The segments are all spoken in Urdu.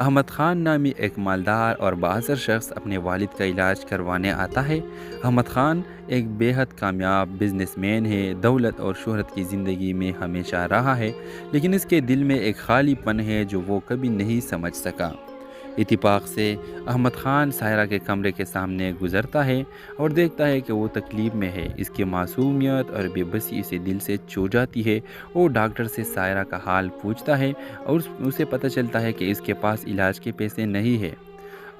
احمد خان نامی ایک مالدار اور بااثر شخص اپنے والد کا علاج کروانے آتا ہے۔ احمد خان ایک بے حد کامیاب بزنس مین ہے، دولت اور شہرت کی زندگی میں ہمیشہ رہا ہے، لیکن اس کے دل میں ایک خالی پن ہے جو وہ کبھی نہیں سمجھ سکا۔ اتفاق سے احمد خان سائرہ کے کمرے کے سامنے گزرتا ہے اور دیکھتا ہے کہ وہ تکلیف میں ہے۔ اس کی معصومیت اور بے بسی اسے دل سے چھو جاتی ہے۔ وہ ڈاکٹر سے سائرہ کا حال پوچھتا ہے اور اسے پتہ چلتا ہے کہ اس کے پاس علاج کے پیسے نہیں ہے۔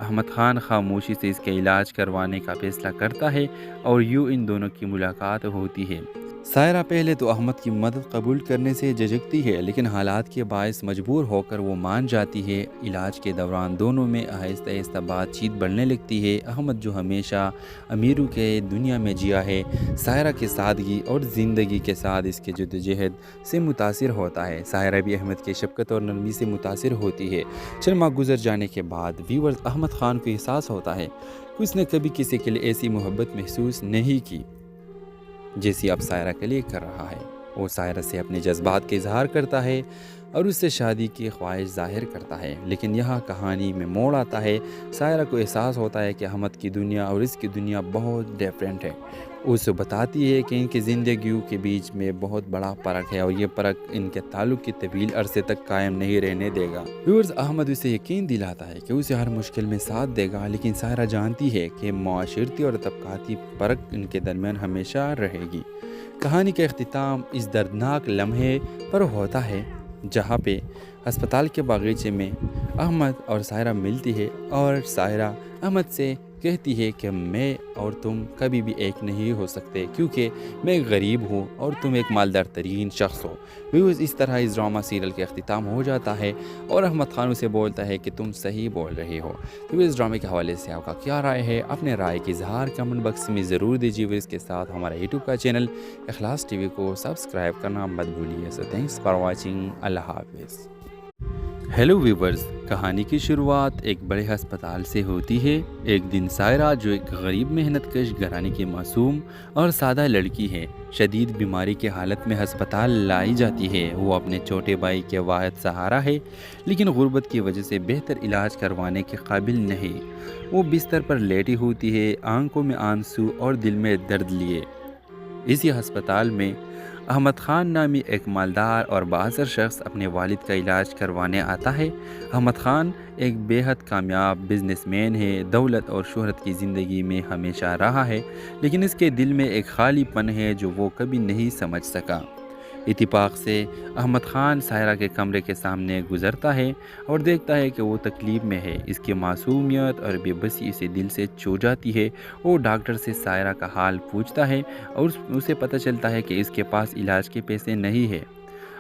احمد خان خاموشی سے اس کے علاج کروانے کا فیصلہ کرتا ہے اور یوں ان دونوں کی ملاقات ہوتی ہے۔ سائرہ پہلے تو احمد کی مدد قبول کرنے سے جھجکتی ہے، لیکن حالات کے باعث مجبور ہو کر وہ مان جاتی ہے۔ علاج کے دوران دونوں میں آہستہ آہستہ بات چیت بڑھنے لگتی ہے۔ احمد جو ہمیشہ امیروں کے دنیا میں جیا ہے، سائرہ کے سادگی اور زندگی کے ساتھ اس کے جدوجہد سے متاثر ہوتا ہے۔ سائرہ بھی احمد کی شفقت اور نرمی سے متاثر ہوتی ہے۔ چند ماہ گزر جانے کے بعد ویورز احمد خان کو احساس ہوتا ہے کہ اس نے کبھی کسی کے لیے ایسی محبت محسوس نہیں کی جیسی اب سائرہ کے لیے کر رہا ہے۔ وہ سائرہ سے اپنے جذبات کے اظہار کرتا ہے اور اس سے شادی کی خواہش ظاہر کرتا ہے، لیکن یہاں کہانی میں موڑ آتا ہے۔ سائرہ کو احساس ہوتا ہے کہ احمد کی دنیا اور اس کی دنیا بہت ڈیفرنٹ ہے۔ وہ اسے بتاتی ہے کہ ان کی زندگیوں کے بیچ میں بہت بڑا فرق ہے اور یہ فرق ان کے تعلق کی طویل عرصے تک قائم نہیں رہنے دے گا۔ ویورز احمد اسے یقین دلاتا ہے کہ اسے ہر مشکل میں ساتھ دے گا، لیکن سائرہ جانتی ہے کہ معاشرتی اور طبقاتی فرق ان کے درمیان ہمیشہ رہے گی۔ کہانی کا اختتام اس دردناک لمحے پر ہوتا ہے جہاں پہ ہسپتال کے باغیچے میں احمد اور سائرہ ملتی ہے اور سائرہ احمد سے کہتی ہے کہ میں اور تم کبھی بھی ایک نہیں ہو سکتے، کیونکہ میں ایک غریب ہوں اور تم ایک مالدار ترین شخص ہو۔ ویوز اس طرح اس ڈرامہ سیریل کا اختتام ہو جاتا ہے اور احمد خان اسے بولتا ہے کہ تم صحیح بول رہے ہو۔ تو اس ڈرامے کے حوالے سے آپ کا کیا رائے ہے؟ اپنے رائے کی اظہار کمنٹ باکس میں ضرور دیجیے۔ اس کے ساتھ ہمارا یوٹیوب کا چینل اخلاص ٹی وی کو سبسکرائب کرنا مت بھولیے۔ سو تھینکس فار واچنگ۔ اللہ حافظ۔ ہیلو ویورز، کہانی کی شروعات ایک بڑے ہسپتال سے ہوتی ہے۔ ایک دن سائرہ جو ایک غریب محنت کش گھرانے کی معصوم اور سادہ لڑکی ہے، شدید بیماری کی حالت میں ہسپتال لائی جاتی ہے۔ وہ اپنے چھوٹے بھائی کے واحد سہارا ہے، لیکن غربت کی وجہ سے بہتر علاج کروانے کے قابل نہیں۔ وہ بستر پر لیٹی ہوتی ہے، آنکھوں میں آنسو اور دل میں درد لیے۔ اسی ہسپتال میں احمد خان نامی ایک مالدار اور بااثر شخص اپنے والد کا علاج کروانے آتا ہے۔ احمد خان ایک بے حد کامیاب بزنس مین ہے، دولت اور شہرت کی زندگی میں ہمیشہ رہا ہے، لیکن اس کے دل میں ایک خالی پن ہے جو وہ کبھی نہیں سمجھ سکا۔ اتفاق سے احمد خان سائرہ کے کمرے کے سامنے گزرتا ہے اور دیکھتا ہے کہ وہ تکلیف میں ہے۔ اس کی معصومیت اور بے بسی اسے دل سے چھو جاتی ہے۔ وہ ڈاکٹر سے سائرہ کا حال پوچھتا ہے اور اسے پتہ چلتا ہے کہ اس کے پاس علاج کے پیسے نہیں ہے۔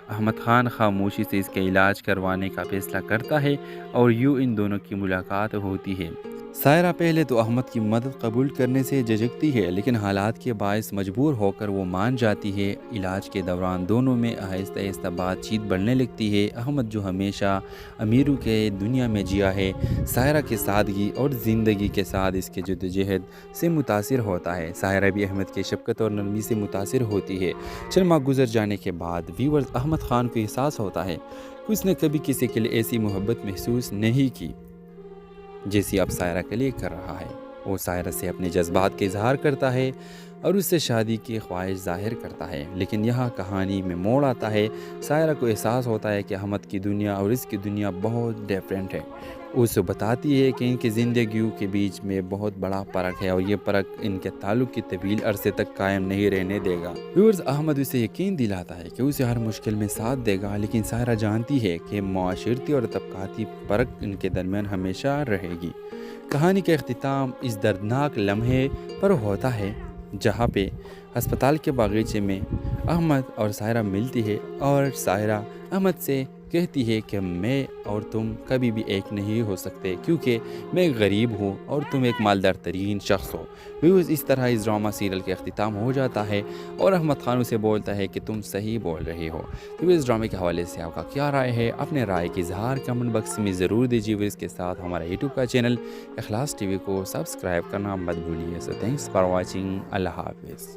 احمد خان خاموشی سے اس کے علاج کروانے کا فیصلہ کرتا ہے اور یوں ان دونوں کی ملاقات ہوتی ہے۔ سائرہ پہلے تو احمد کی مدد قبول کرنے سے جھجکتی ہے، لیکن حالات کے باعث مجبور ہو کر وہ مان جاتی ہے۔ علاج کے دوران دونوں میں آہستہ آہستہ بات چیت بڑھنے لگتی ہے۔ احمد جو ہمیشہ امیروں کے دنیا میں جیا ہے، سائرہ کے سادگی اور زندگی کے ساتھ اس کے جدوجہد سے متاثر ہوتا ہے۔ سائرہ بھی احمد کی شفقت اور نرمی سے متاثر ہوتی ہے۔ چند ماہ گزر جانے کے بعد ویورز احمد خان کو احساس ہوتا ہے کہ اس نے کبھی کسی کے لیے ایسی محبت محسوس نہیں کی جیسی اب سائرہ کے لیے کر رہا ہے۔ وہ سائرہ سے اپنے جذبات کے اظہار کرتا ہے اور اس سے شادی کی خواہش ظاہر کرتا ہے، لیکن یہاں کہانی میں موڑ آتا ہے۔ سائرہ کو احساس ہوتا ہے کہ احمد کی دنیا اور اس کی دنیا بہت ڈیفرنٹ ہے۔ وہ اسے بتاتی ہے کہ ان کی زندگیوں کے بیچ میں بہت بڑا فرق ہے اور یہ فرق ان کے تعلق کی طویل عرصے تک قائم نہیں رہنے دے گا۔ ویورز احمد اسے یقین دلاتا ہے کہ اسے ہر مشکل میں ساتھ دے گا، لیکن سائرہ جانتی ہے کہ معاشرتی اور طبقاتی فرق ان کے درمیان ہمیشہ رہے گی۔ کہانی کا اختتام اس دردناک لمحے پر ہوتا ہے جہاں پہ ہسپتال کے باغیچے میں احمد اور سائرہ ملتی ہے اور سائرہ احمد سے کہتی ہے کہ میں اور تم کبھی بھی ایک نہیں ہو سکتے، کیونکہ میں ایک غریب ہوں اور تم ایک مالدار ترین شخص ہو۔ ویوز اس طرح اس ڈرامہ سیریل کا اختتام ہو جاتا ہے اور احمد خان اسے بولتا ہے کہ تم صحیح بول رہے ہو۔ تو اس ڈرامے کے حوالے سے آپ کا کیا رائے ہے؟ اپنے رائے کی اظہار کمنٹ باکس میں ضرور دیجیے۔ اس کے ساتھ ہمارا یوٹیوب کا چینل اخلاص ٹی وی کو سبسکرائب کرنا مت بھولیے۔ سو تھینکس فار واچنگ۔ اللہ حافظ۔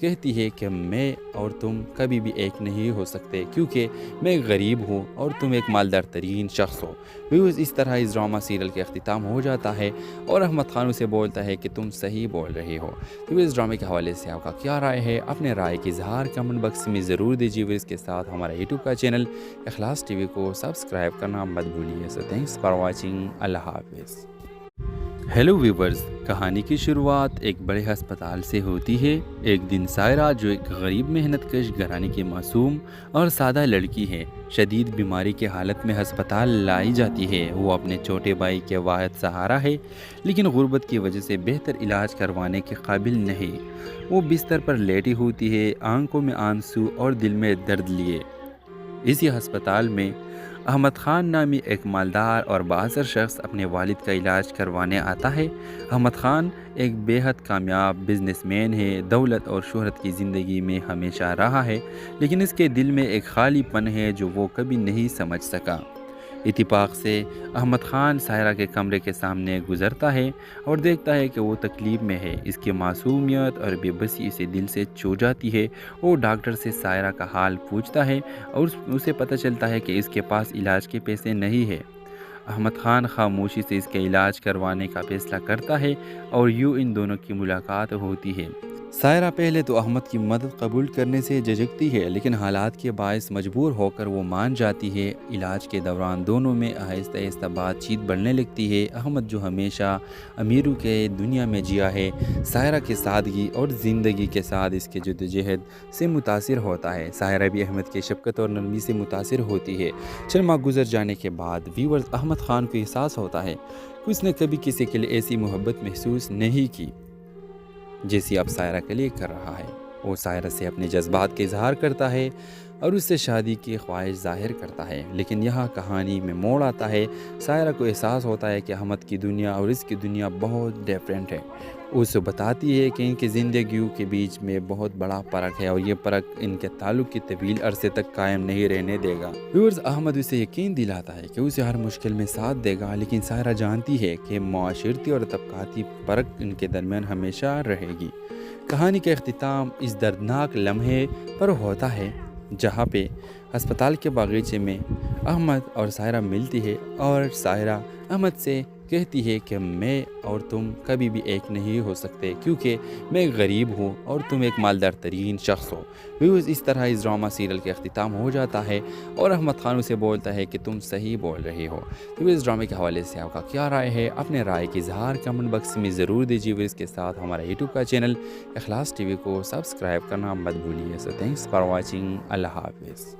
کہتی ہے کہ میں اور تم کبھی بھی ایک نہیں ہو سکتے کیونکہ میں ایک غریب ہوں اور تم ایک مالدار ترین شخص ہو۔ ویورز، اس طرح اس ڈرامہ سیریل کا اختتام ہو جاتا ہے اور احمد خان اسے بولتا ہے کہ تم صحیح بول رہے ہو۔ تو اس ڈرامے کے حوالے سے آپ کا کیا رائے ہے؟ اپنے رائے کی اظہار کمنٹ باکس میں ضرور دیجیے۔ اس کے ساتھ ہمارا یوٹیوب کا چینل اخلاص ٹی وی کو سبسکرائب کرنا مت بھولیے۔ سو تھینکس فار واچنگ۔ اللہ حافظ۔ ہیلو ویورز، کہانی کی شروعات ایک بڑے ہسپتال سے ہوتی ہے۔ ایک دن سائرہ، جو ایک غریب محنت کش گھرانے کی معصوم اور سادہ لڑکی ہے، شدید بیماری کی حالت میں ہسپتال لائی جاتی ہے۔ وہ اپنے چھوٹے بھائی کے واحد سہارا ہے، لیکن غربت کی وجہ سے بہتر علاج کروانے کے قابل نہیں۔ وہ بستر پر لیٹی ہوتی ہے، آنکھوں میں آنسو اور دل میں درد لیے۔ اسی ہسپتال میں احمد خان نامی ایک مالدار اور بااثر شخص اپنے والد کا علاج کروانے آتا ہے۔ احمد خان ایک بے حد کامیاب بزنس مین ہے، دولت اور شہرت کی زندگی میں ہمیشہ رہا ہے، لیکن اس کے دل میں ایک خالی پن ہے جو وہ کبھی نہیں سمجھ سکا۔ اتفاق سے احمد خان سائرہ کے کمرے کے سامنے گزرتا ہے اور دیکھتا ہے کہ وہ تکلیف میں ہے۔ اس کی معصومیت اور بے بسی اسے دل سے چھو جاتی ہے۔ وہ ڈاکٹر سے سائرہ کا حال پوچھتا ہے اور اسے پتہ چلتا ہے کہ اس کے پاس علاج کے پیسے نہیں ہے۔ احمد خان خاموشی سے اس کا علاج کروانے کا فیصلہ کرتا ہے اور یوں ان دونوں کی ملاقات ہوتی ہے۔ سائرہ پہلے تو احمد کی مدد قبول کرنے سے جھجکتی ہے، لیکن حالات کے باعث مجبور ہو کر وہ مان جاتی ہے۔ علاج کے دوران دونوں میں آہستہ آہستہ بات چیت بڑھنے لگتی ہے۔ احمد، جو ہمیشہ امیروں کے دنیا میں جیا ہے، سائرہ کی سادگی اور زندگی کے ساتھ اس کے جدوجہد سے متاثر ہوتا ہے۔ سائرہ بھی احمد کی شفقت اور نرمی سے متاثر ہوتی ہے۔ چند ماہ گزر جانے کے بعد ویورز، احمد خان کو احساس ہوتا ہے کہ اس نے کبھی کسی کے لیے ایسی محبت محسوس نہیں کی جیسی اب سائرہ کے لیے کر رہا ہے۔ وہ سائرہ سے اپنے جذبات کا اظہار کرتا ہے اور اس سے شادی کی خواہش ظاہر کرتا ہے، لیکن یہاں کہانی میں موڑ آتا ہے۔ سائرہ کو احساس ہوتا ہے کہ احمد کی دنیا اور اس کی دنیا بہت ڈیفرنٹ ہے۔ وہ اسے بتاتی ہے کہ ان کی زندگیوں کے بیچ میں بہت بڑا فرق ہے اور یہ فرق ان کے تعلق کی طویل عرصے تک قائم نہیں رہنے دے گا۔ ویورز، احمد اسے یقین دلاتا ہے کہ اسے ہر مشکل میں ساتھ دے گا، لیکن سائرہ جانتی ہے کہ معاشرتی اور طبقاتی فرق ان کے درمیان ہمیشہ رہے گی۔ کہانی کا اختتام اس دردناک لمحے پر ہوتا ہے جہاں پہ ہسپتال کے باغیچے میں احمد اور سائرہ ملتی ہے اور سائرہ احمد سے کہتی ہے کہ میں اور تم کبھی بھی ایک نہیں ہو سکتے کیونکہ میں ایک غریب ہوں اور تم ایک مالدار ترین شخص ہو۔ ویورز، اس طرح اس ڈرامہ سیریل کا اختتام ہو جاتا ہے اور احمد خان اسے بولتا ہے کہ تم صحیح بول رہے ہو۔ تو اس ڈرامے کے حوالے سے آپ کا کیا رائے ہے؟ اپنے رائے کی اظہار کمنٹ باکس میں ضرور دیجیے۔ اس کے ساتھ ہمارا یوٹیوب کا چینل اخلاص ٹی وی کو سبسکرائب کرنا مت بھولیے۔ سو تھینکس فار واچنگ۔ اللہ حافظ۔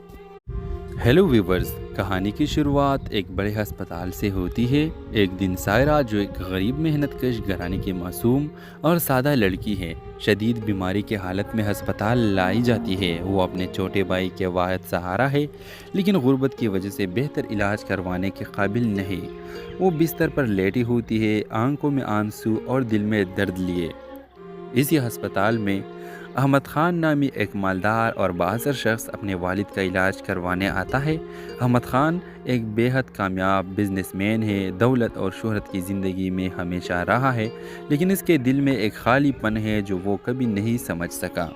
ہیلو ویورز، کہانی کی شروعات ایک بڑے ہسپتال سے ہوتی ہے۔ ایک دن سائرہ، جو ایک غریب محنت کش گھرانے کی معصوم اور سادہ لڑکی ہے، شدید بیماری کی حالت میں ہسپتال لائی جاتی ہے۔ وہ اپنے چھوٹے بھائی کے واحد سہارا ہے، لیکن غربت کی وجہ سے بہتر علاج کروانے کے قابل نہیں۔ وہ بستر پر لیٹی ہوتی ہے، آنکھوں میں آنسو اور دل میں درد لیے۔ اسی ہسپتال میں احمد خان نامی ایک مالدار اور بااثر شخص اپنے والد کا علاج کروانے آتا ہے۔ احمد خان ایک بے حد کامیاب بزنس مین ہے، دولت اور شہرت کی زندگی میں ہمیشہ رہا ہے، لیکن اس کے دل میں ایک خالی پن ہے جو وہ کبھی نہیں سمجھ سکا۔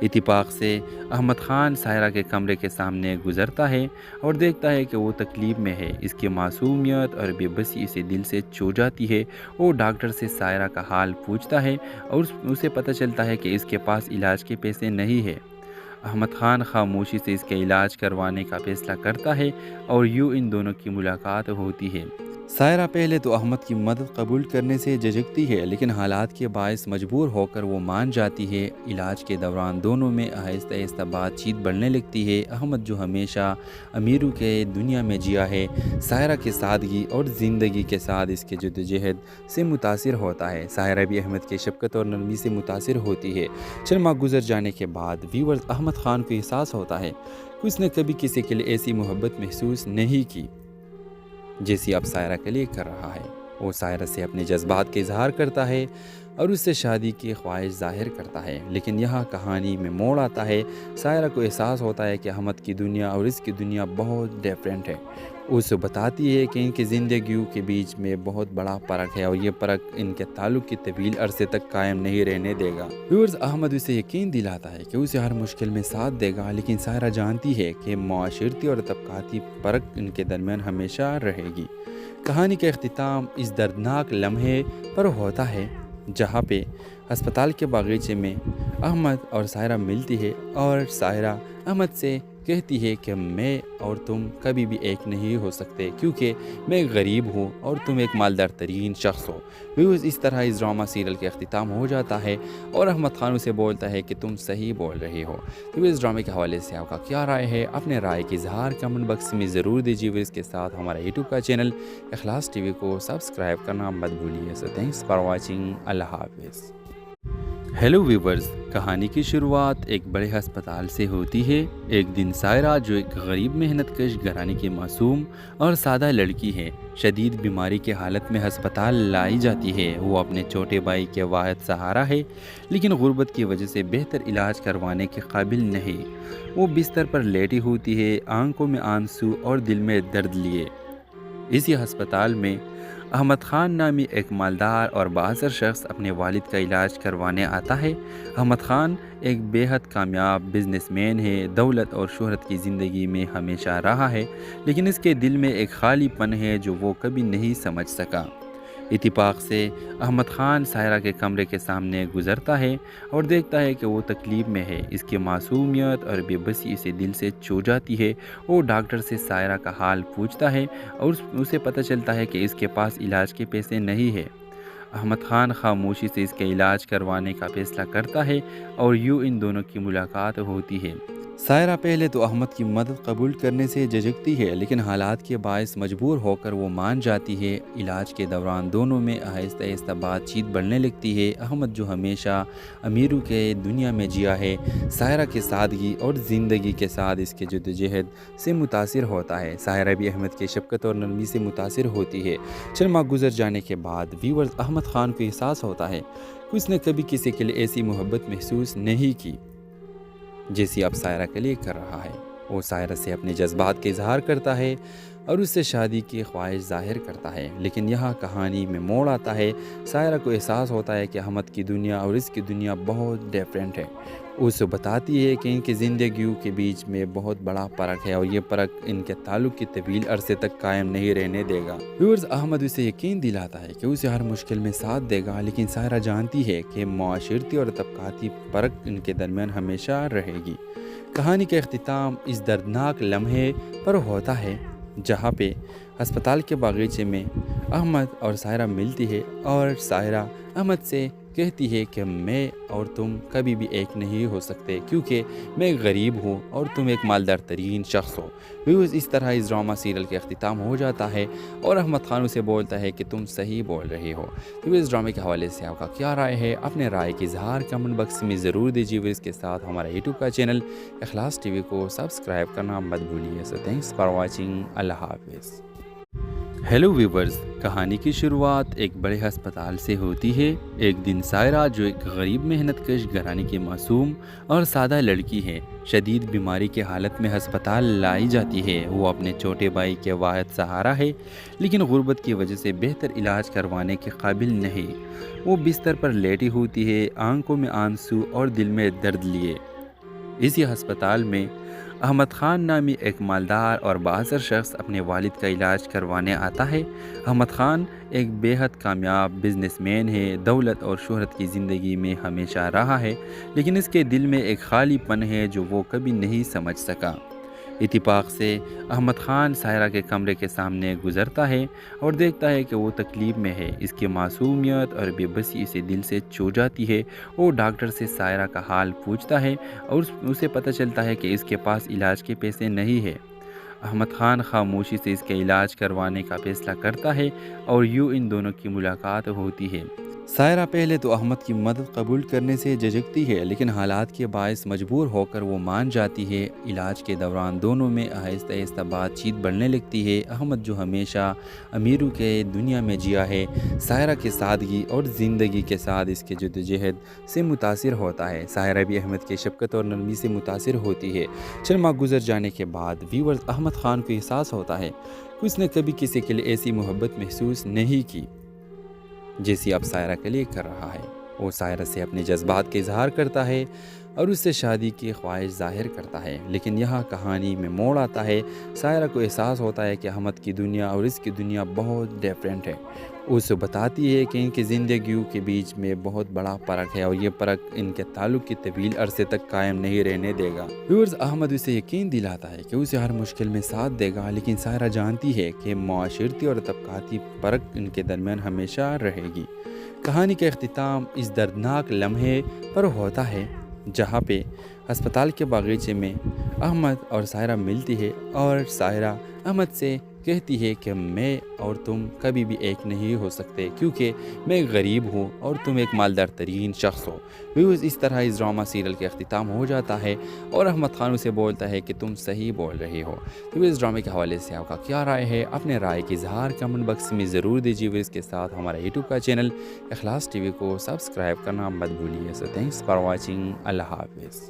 اتفاق سے احمد خان سائرہ کے کمرے کے سامنے گزرتا ہے اور دیکھتا ہے کہ وہ تکلیف میں ہے۔ اس کی معصومیت اور بے بسی اسے دل سے چھو جاتی ہے۔ وہ ڈاکٹر سے سائرہ کا حال پوچھتا ہے اور اسے پتہ چلتا ہے کہ اس کے پاس علاج کے پیسے نہیں ہے۔ احمد خان خاموشی سے اس کا علاج کروانے کا فیصلہ کرتا ہے اور یوں ان دونوں کی ملاقات ہوتی ہے۔ سائرہ پہلے تو احمد کی مدد قبول کرنے سے جھجکتی ہے، لیکن حالات کے باعث مجبور ہو کر وہ مان جاتی ہے۔ علاج کے دوران دونوں میں آہستہ آہستہ بات چیت بڑھنے لگتی ہے۔ احمد، جو ہمیشہ امیروں کے دنیا میں جیا ہے، سائرہ کی سادگی اور زندگی کے ساتھ اس کے جدوجہد سے متاثر ہوتا ہے۔ سائرہ بھی احمد کی شفقت اور نرمی سے متاثر ہوتی ہے۔ چند ماہ گزر جانے کے بعد ویورز، احمد خان کو احساس ہوتا ہے کہ اس نے کبھی کسی کے لیے ایسی محبت محسوس نہیں کی جیسی اب سائرہ کے لیے کر رہا ہے۔ وہ سائرہ سے اپنے جذبات کا اظہار کرتا ہے اور اس سے شادی کی خواہش ظاہر کرتا ہے، لیکن یہاں کہانی میں موڑ آتا ہے۔ سائرہ کو احساس ہوتا ہے کہ احمد کی دنیا اور اس کی دنیا بہت ڈیفرنٹ ہے۔ وہ اسے بتاتی ہے کہ ان کی زندگیوں کے بیچ میں بہت بڑا فرق ہے اور یہ فرق ان کے تعلق کی طویل عرصے تک قائم نہیں رہنے دے گا۔ ویورز، احمد اسے یقین دلاتا ہے کہ اسے ہر مشکل میں ساتھ دے گا، لیکن سائرہ جانتی ہے کہ معاشرتی اور طبقاتی فرق ان کے درمیان ہمیشہ رہے گی۔ کہانی کا اختتام اس دردناک لمحے پر ہوتا ہے جہاں پہ ہسپتال کے باغیچے میں احمد اور سائرہ ملتی ہے اور سائرہ احمد سے کہتی ہے کہ میں اور تم کبھی بھی ایک نہیں ہو سکتے، کیونکہ میں ایک غریب ہوں اور تم ایک مالدار ترین شخص ہو۔ ویوز، اس طرح اس ڈرامہ سیریل کا اختتام ہو جاتا ہے اور احمد خان اسے بولتا ہے کہ تم صحیح بول رہے ہو۔ تو اس ڈرامے کے حوالے سے آپ کا کیا رائے ہے؟ اپنے رائے کی اظہار کمنٹ باکس میں ضرور دیجیے۔ اس کے ساتھ ہمارا یوٹیوب کا چینل اخلاص ٹی وی کو سبسکرائب کرنا مت بھولیے۔ سو تھینکس فار واچنگ۔ اللہ حافظ۔ ہیلو ویورز، کہانی کی شروعات ایک بڑے ہسپتال سے ہوتی ہے۔ ایک دن سائرہ، جو ایک غریب محنت کش گھرانے کی معصوم اور سادہ لڑکی ہے، شدید بیماری کی حالت میں ہسپتال لائی جاتی ہے۔ وہ اپنے چھوٹے بھائی کے واحد سہارا ہے، لیکن غربت کی وجہ سے بہتر علاج کروانے کے قابل نہیں۔ وہ بستر پر لیٹی ہوتی ہے، آنکھوں میں آنسو اور دل میں درد لیے۔ اسی ہسپتال میں احمد خان نامی ایک مالدار اور بااثر شخص اپنے والد کا علاج کروانے آتا ہے۔ احمد خان ایک بے حد کامیاب بزنس مین ہے، دولت اور شہرت کی زندگی میں ہمیشہ رہا ہے، لیکن اس کے دل میں ایک خالی پن ہے جو وہ کبھی نہیں سمجھ سکا۔ اتفاق سے احمد خان سائرہ کے کمرے کے سامنے گزرتا ہے اور دیکھتا ہے کہ وہ تکلیف میں ہے۔ اس کی معصومیت اور بے بسی اسے دل سے چھو جاتی ہے۔ وہ ڈاکٹر سے سائرہ کا حال پوچھتا ہے اور اسے پتہ چلتا ہے کہ اس کے پاس علاج کے پیسے نہیں ہیں۔ احمد خان خاموشی سے اس کے علاج کروانے کا فیصلہ کرتا ہے اور یوں ان دونوں کی ملاقات ہوتی ہے۔ سائرہ پہلے تو احمد کی مدد قبول کرنے سے جھجکتی ہے، لیکن حالات کے باعث مجبور ہو کر وہ مان جاتی ہے۔ علاج کے دوران دونوں میں آہستہ آہستہ بات چیت بڑھنے لگتی ہے۔ احمد، جو ہمیشہ امیروں کے دنیا میں جیا ہے، سائرہ کی سادگی اور زندگی کے ساتھ اس کے جدوجہد سے متاثر ہوتا ہے۔ سائرہ بھی احمد کی شفقت اور نرمی سے متاثر ہوتی ہے۔ چند ماہ گزر جانے کے بعد ویورز، احمد خان کو احساس ہوتا ہے کہ اس نے کبھی کسی کے لیے ایسی محبت محسوس نہیں کی جیسی اب سائرہ کے لیے کر رہا ہے۔ وہ سائرہ سے اپنے جذبات کا اظہار کرتا ہے اور اس سے شادی کی خواہش ظاہر کرتا ہے، لیکن یہاں کہانی میں موڑ آتا ہے۔ سائرہ کو احساس ہوتا ہے کہ احمد کی دنیا اور اس کی دنیا بہت ڈیفرنٹ ہے۔ وہ اسے بتاتی ہے کہ ان کی زندگیوں کے بیچ میں بہت بڑا فرق ہے اور یہ فرق ان کے تعلق کی طویل عرصے تک قائم نہیں رہنے دے گا۔ ویورز، احمد اسے یقین دلاتا ہے کہ اسے ہر مشکل میں ساتھ دے گا، لیکن سائرہ جانتی ہے کہ معاشرتی اور طبقاتی فرق ان کے درمیان ہمیشہ رہے گی۔ کہانی کا اختتام اس دردناک لمحے پر ہوتا ہے جہاں پہ ہسپتال کے باغیچے میں احمد اور سائرہ ملتی ہے اور سائرہ احمد سے کہتی ہے کہ میں اور تم کبھی بھی ایک نہیں ہو سکتے، کیونکہ میں ایک غریب ہوں اور تم ایک مالدار ترین شخص ہو۔ ویوز، اس طرح اس ڈرامہ سیریل کا اختتام ہو جاتا ہے اور احمد خان اسے بولتا ہے کہ تم صحیح بول رہے ہو۔ تو اس ڈرامے کے حوالے سے آپ کا کیا رائے ہے؟ اپنے رائے کی اظہار کمنٹ باکس میں ضرور دیجیے۔ اس کے ساتھ ہمارا یوٹیوب کا چینل اخلاص ٹی وی کو سبسکرائب کرنا مت بھولیے۔ سو تھینکس فار واچنگ۔ اللہ حافظ۔ ہیلو ویورز، کہانی کی شروعات ایک بڑے ہسپتال سے ہوتی ہے۔ ایک دن سائرہ، جو ایک غریب محنت کش گھرانے کی معصوم اور سادہ لڑکی ہے، شدید بیماری کی حالت میں ہسپتال لائی جاتی ہے۔ وہ اپنے چھوٹے بھائی کے واحد سہارا ہے، لیکن غربت کی وجہ سے بہتر علاج کروانے کے قابل نہیں۔ وہ بستر پر لیٹی ہوتی ہے، آنکھوں میں آنسو اور دل میں درد لیے۔ اسی ہسپتال میں احمد خان نامی ایک مالدار اور بااثر شخص اپنے والد کا علاج کروانے آتا ہے۔ احمد خان ایک بے حد کامیاب بزنس مین ہے، دولت اور شہرت کی زندگی میں ہمیشہ رہا ہے، لیکن اس کے دل میں ایک خالی پن ہے جو وہ کبھی نہیں سمجھ سکا۔ اتفاق سے احمد خان سائرہ کے کمرے کے سامنے گزرتا ہے اور دیکھتا ہے کہ وہ تکلیف میں ہے۔ اس کی معصومیت اور بے بسی اسے دل سے چھو جاتی ہے۔ وہ ڈاکٹر سے سائرہ کا حال پوچھتا ہے اور اسے پتہ چلتا ہے کہ اس کے پاس علاج کے پیسے نہیں ہیں۔ احمد خان خاموشی سے اس کا علاج کروانے کا فیصلہ کرتا ہے اور یوں ان دونوں کی ملاقات ہوتی ہے۔ سائرہ پہلے تو احمد کی مدد قبول کرنے سے جھجکتی ہے، لیکن حالات کے باعث مجبور ہو کر وہ مان جاتی ہے۔ علاج کے دوران دونوں میں آہستہ آہستہ بات چیت بڑھنے لگتی ہے۔ احمد جو ہمیشہ امیروں کے دنیا میں جیا ہے، سائرہ کی سادگی اور زندگی کے ساتھ اس کے جدوجہد سے متاثر ہوتا ہے۔ سائرہ بھی احمد کی شفقت اور نرمی سے متاثر ہوتی ہے۔ چند ماہ گزر جانے کے بعد ویورز احمد خان کو احساس ہوتا ہے کہ اس نے کبھی کسی کے لیے ایسی محبت محسوس نہیں کی جیسی اب سائرہ کے لیے کر رہا ہے۔ وہ سائرہ سے اپنے جذبات کا اظہار کرتا ہے اور اس سے شادی کی خواہش ظاہر کرتا ہے، لیکن یہاں کہانی میں موڑ آتا ہے۔ سائرہ کو احساس ہوتا ہے کہ احمد کی دنیا اور اس کی دنیا بہت ڈیفرنٹ ہے۔ اسے بتاتی ہے کہ ان کی زندگیوں کے بیچ میں بہت بڑا فرق ہے اور یہ فرق ان کے تعلق کی طویل عرصے تک قائم نہیں رہنے دے گا۔ ویورز احمد اسے یقین دلاتا ہے کہ اسے ہر مشکل میں ساتھ دے گا، لیکن سائرہ جانتی ہے کہ معاشرتی اور طبقاتی فرق ان کے درمیان ہمیشہ رہے گی۔ کہانی کا اختتام اس دردناک لمحے پر ہوتا ہے جہاں پہ ہسپتال کے باغیچے میں احمد اور سائرہ ملتی ہے اور سائرہ احمد سے کہتی ہے کہ میں اور تم کبھی بھی ایک نہیں ہو سکتے، کیونکہ میں ایک غریب ہوں اور تم ایک مالدار ترین شخص ہو۔ ویوز اس طرح اس ڈرامہ سیریل کا اختتام ہو جاتا ہے اور احمد خان اسے بولتا ہے کہ تم صحیح بول رہے ہو۔ تو اس ڈرامے کے حوالے سے آپ کا کیا رائے ہے؟ اپنے رائے کی اظہار کمنٹ باکس میں ضرور دیجیے۔ اس کے ساتھ ہمارا یوٹیوب کا چینل اخلاص ٹی وی کو سبسکرائب کرنا مت بھولیے۔ سو تھینکس فار واچنگ۔ اللہ حافظ۔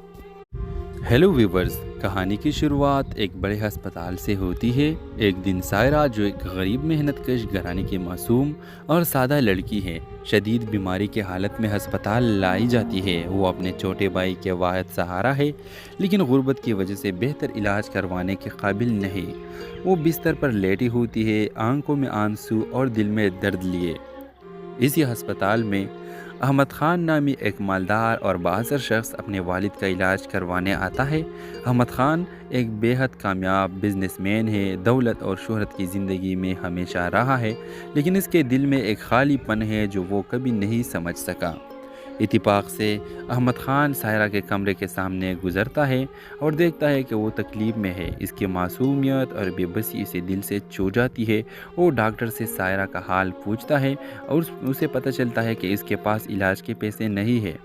ہیلو ویورز، کہانی کی شروعات ایک بڑے ہسپتال سے ہوتی ہے۔ ایک دن سائرہ جو ایک غریب محنت کش گھرانے کی معصوم اور سادہ لڑکی ہے، شدید بیماری کی حالت میں ہسپتال لائی جاتی ہے۔ وہ اپنے چھوٹے بھائی کے واحد سہارا ہے، لیکن غربت کی وجہ سے بہتر علاج کروانے کے قابل نہیں۔ وہ بستر پر لیٹی ہوتی ہے، آنکھوں میں آنسو اور دل میں درد لیے۔ اسی ہسپتال میں احمد خان نامی ایک مالدار اور بااثر شخص اپنے والد کا علاج کروانے آتا ہے۔ احمد خان ایک بے حد کامیاب بزنس مین ہے، دولت اور شہرت کی زندگی میں ہمیشہ رہا ہے، لیکن اس کے دل میں ایک خالی پن ہے جو وہ کبھی نہیں سمجھ سکا۔ اتفاق سے احمد خان سائرہ کے کمرے کے سامنے گزرتا ہے اور دیکھتا ہے کہ وہ تکلیف میں ہے۔ اس کی معصومیت اور بے بسی اسے دل سے چھو جاتی ہے۔ وہ ڈاکٹر سے سائرہ کا حال پوچھتا ہے اور اسے پتہ چلتا ہے کہ اس کے پاس علاج کے پیسے نہیں ہیں۔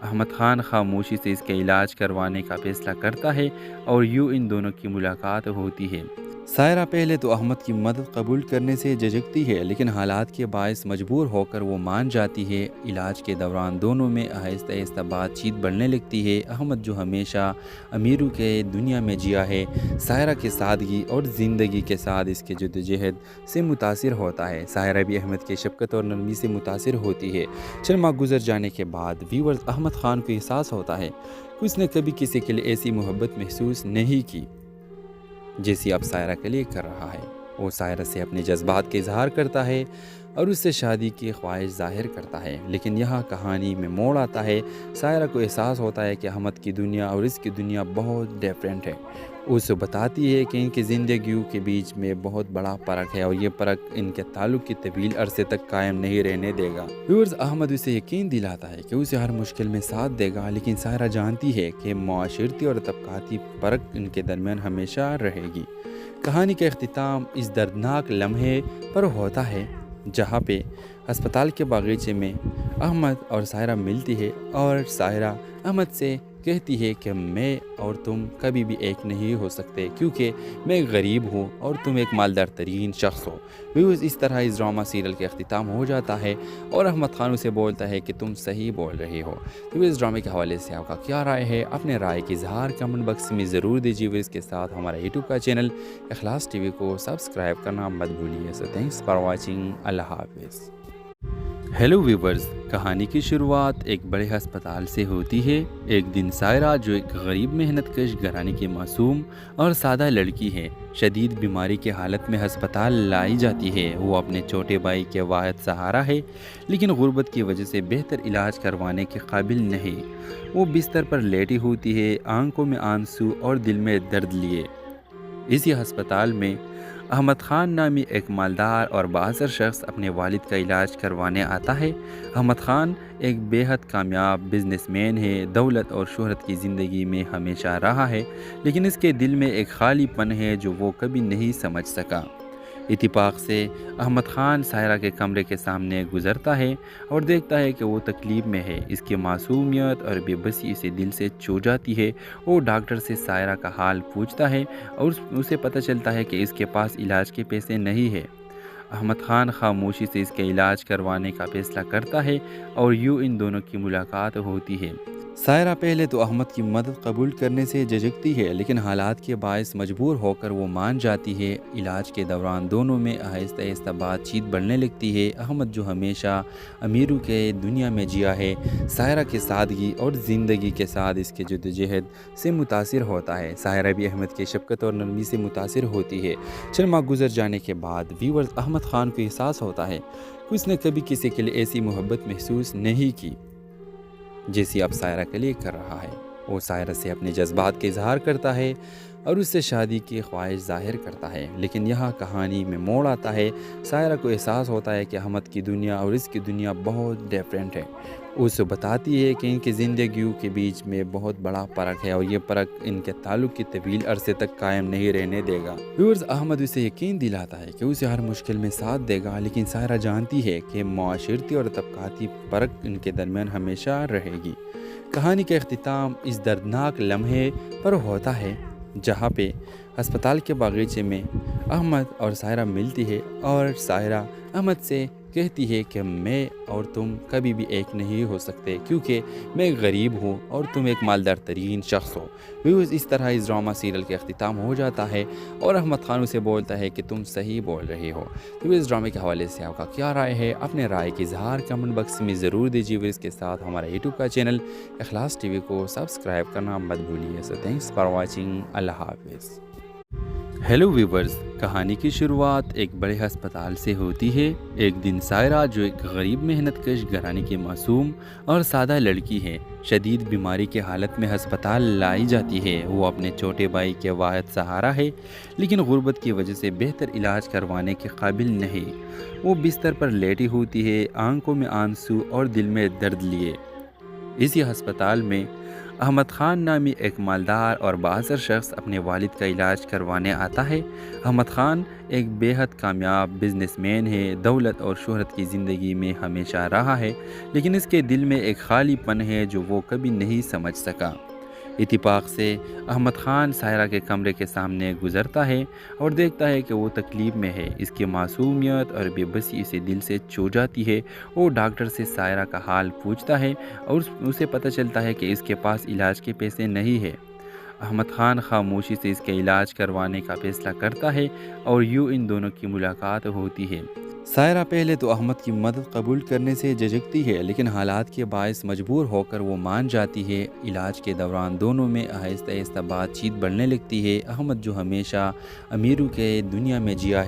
احمد خان خاموشی سے اس کا علاج کروانے کا فیصلہ کرتا ہے اور یوں ان دونوں کی ملاقات ہوتی ہے۔ سائرہ پہلے تو احمد کی مدد قبول کرنے سے جھجکتی ہے، لیکن حالات کے باعث مجبور ہو کر وہ مان جاتی ہے۔ علاج کے دوران دونوں میں آہستہ آہستہ بات چیت بڑھنے لگتی ہے۔ احمد جو ہمیشہ امیروں کے دنیا میں جیا ہے، سائرہ کی سادگی اور زندگی کے ساتھ اس کے جدوجہد سے متاثر ہوتا ہے۔ سائرہ بھی احمد کی شفقت اور نرمی سے متاثر ہوتی ہے۔ چند ماہ گزر جانے کے بعد ویورز احمد خان کو احساس ہوتا ہے کہ اس نے کبھی کسی کے لیے ایسی محبت محسوس نہیں کی جیسی اب سائرہ کے لیے کر رہا ہے۔ وہ سائرہ سے اپنے جذبات کا اظہار کرتا ہے اور اس سے شادی کی خواہش ظاہر کرتا ہے، لیکن یہاں کہانی میں موڑ آتا ہے۔ سائرہ کو احساس ہوتا ہے کہ احمد کی دنیا اور اس کی دنیا بہت ڈیفرنٹ ہے۔ اسے بتاتی ہے کہ ان کی زندگیوں کے بیچ میں بہت بڑا فرق ہے اور یہ فرق ان کے تعلق کی طویل عرصے تک قائم نہیں رہنے دے گا۔ ویورز احمد اسے یقین دلاتا ہے کہ اسے ہر مشکل میں ساتھ دے گا، لیکن سائرہ جانتی ہے کہ معاشرتی اور طبقاتی فرق ان کے درمیان ہمیشہ رہے گی۔ کہانی کا اختتام اس دردناک لمحے پر ہوتا ہے جہاں پہ ہسپتال کے باغیچے میں احمد اور سائرہ ملتی ہے اور سائرہ احمد سے کہتی ہے کہ میں اور تم کبھی بھی ایک نہیں ہو سکتے، کیونکہ میں ایک غریب ہوں اور تم ایک مالدار ترین شخص ہو۔ ویوز اس طرح اس ڈرامہ سیریل کا اختتام ہو جاتا ہے اور احمد خان اسے بولتا ہے کہ تم صحیح بول رہے ہو۔ تو اس ڈرامے کے حوالے سے آپ کا کیا رائے ہے؟ اپنے رائے کی اظہار کمنٹ باکس میں ضرور دیجیے۔ اس کے ساتھ ہمارا یوٹیوب کا چینل اخلاص ٹی وی کو سبسکرائب کرنا مت بھولیے۔ سو تھینکس فار واچنگ۔ اللہ حافظ۔ ہیلو ویورز، کہانی کی شروعات ایک بڑے ہسپتال سے ہوتی ہے۔ ایک دن سائرہ جو ایک غریب محنت کش گھرانے کی معصوم اور سادہ لڑکی ہے، شدید بیماری کی حالت میں ہسپتال لائی جاتی ہے۔ وہ اپنے چھوٹے بھائی کے واحد سہارا ہے، لیکن غربت کی وجہ سے بہتر علاج کروانے کے قابل نہیں۔ وہ بستر پر لیٹی ہوتی ہے، آنکھوں میں آنسو اور دل میں درد لیے۔ اسی ہسپتال میں احمد خان نامی ایک مالدار اور بااثر شخص اپنے والد کا علاج کروانے آتا ہے۔ احمد خان ایک بے حد کامیاب بزنس مین ہے، دولت اور شہرت کی زندگی میں ہمیشہ رہا ہے، لیکن اس کے دل میں ایک خالی پن ہے جو وہ کبھی نہیں سمجھ سکا۔ اتفاق سے احمد خان سائرہ کے کمرے کے سامنے گزرتا ہے اور دیکھتا ہے کہ وہ تکلیف میں ہے۔ اس کی معصومیت اور بے بسی اسے دل سے چھو جاتی ہے۔ وہ ڈاکٹر سے سائرہ کا حال پوچھتا ہے اور اسے پتہ چلتا ہے کہ اس کے پاس علاج کے پیسے نہیں ہے۔ احمد خان خاموشی سے اس کے علاج کروانے کا فیصلہ کرتا ہے اور یوں ان دونوں کی ملاقات ہوتی ہے۔ سائرہ پہلے تو احمد کی مدد قبول کرنے سے جھجکتی ہے، لیکن حالات کے باعث مجبور ہو کر وہ مان جاتی ہے۔ علاج کے دوران دونوں میں آہستہ آہستہ بات چیت بڑھنے لگتی ہے۔ احمد جو ہمیشہ امیروں کے دنیا میں جیا ہے، سائرہ کی سادگی اور زندگی کے ساتھ اس کے جدوجہد سے متاثر ہوتا ہے۔ سائرہ بھی احمد کی شفقت اور نرمی سے متاثر ہوتی ہے۔ چند ماہ گزر جانے کے بعد ویورز احمد خان کو احساس ہوتا ہے کہ اس نے کبھی کسی کے لیے ایسی محبت محسوس نہیں کی جیسی اب سائرہ کے لیے کر رہا ہے۔ وہ سائرہ سے اپنے جذبات کا اظہار کرتا ہے اور اس سے شادی کی خواہش ظاہر کرتا ہے، لیکن یہاں کہانی میں موڑ آتا ہے۔ سائرہ کو احساس ہوتا ہے کہ احمد کی دنیا اور اس کی دنیا بہت ڈیفرنٹ ہے۔ اسے بتاتی ہے کہ ان کی زندگیوں کے بیچ میں بہت بڑا فرق ہے اور یہ فرق ان کے تعلق کی طویل عرصے تک قائم نہیں رہنے دے گا۔ ویورز احمد اسے یقین دلاتا ہے کہ اسے ہر مشکل میں ساتھ دے گا، لیکن سائرہ جانتی ہے کہ معاشرتی اور طبقاتی فرق ان کے درمیان ہمیشہ رہے گی۔ کہانی کا اختتام اس دردناک لمحے پر ہوتا ہے جہاں پہ ہسپتال کے باغیچے میں احمد اور سائرہ ملتی ہے اور سائرہ احمد سے کہتی ہے کہ میں اور تم کبھی بھی ایک نہیں ہو سکتے، کیونکہ میں ایک غریب ہوں اور تم ایک مالدار ترین شخص ہو۔ ویوز اس طرح اس ڈرامہ سیریل کے اختتام ہو جاتا ہے اور احمد خان اسے بولتا ہے کہ تم صحیح بول رہے ہو۔ تو اس ڈرامے کے حوالے سے آپ کا کیا رائے ہے؟ اپنے رائے کی اظہار کمنٹ باکس میں ضرور دیجیے۔ اس کے ساتھ ہمارا یوٹیوب کا چینل اخلاص ٹی وی کو سبسکرائب کرنا مت بھولیے۔ سو تھینکس فار واچنگ۔ اللہ حافظ۔ ہیلو ویورز، کہانی کی شروعات ایک بڑے ہسپتال سے ہوتی ہے۔ ایک دن سائرہ جو ایک غریب محنت کش گھرانے کی معصوم اور سادہ لڑکی ہے، شدید بیماری کی حالت میں ہسپتال لائی جاتی ہے۔ وہ اپنے چھوٹے بھائی کے واحد سہارا ہے، لیکن غربت کی وجہ سے بہتر علاج کروانے کے قابل نہیں۔ وہ بستر پر لیٹی ہوتی ہے، آنکھوں میں آنسو اور دل میں درد لیے۔ اسی ہسپتال میں احمد خان نامی ایک مالدار اور بااثر شخص اپنے والد کا علاج کروانے آتا ہے۔ احمد خان ایک بے حد کامیاب بزنس مین ہے، دولت اور شہرت کی زندگی میں ہمیشہ رہا ہے، لیکن اس کے دل میں ایک خالی پن ہے جو وہ کبھی نہیں سمجھ سکا۔ اتفاق سے احمد خان سائرہ کے کمرے کے سامنے گزرتا ہے اور دیکھتا ہے کہ وہ تکلیف میں ہے۔ اس کی معصومیت اور بے بسی اسے دل سے چھو جاتی ہے۔ وہ ڈاکٹر سے سائرہ کا حال پوچھتا ہے اور اسے پتہ چلتا ہے کہ اس کے پاس علاج کے پیسے نہیں ہے۔ احمد خان خاموشی سے اس کے علاج کروانے کا فیصلہ کرتا ہے اور یوں ان دونوں کی ملاقات ہوتی ہے۔ سائرہ پہلے تو احمد کی مدد قبول کرنے سے جھجکتی ہے، لیکن حالات کے باعث مجبور ہو کر وہ مان جاتی ہے۔ علاج کے دوران دونوں میں آہستہ آہستہ بات چیت بڑھنے لگتی ہے۔ احمد جو ہمیشہ امیروں کے دنیا میں جیا ہے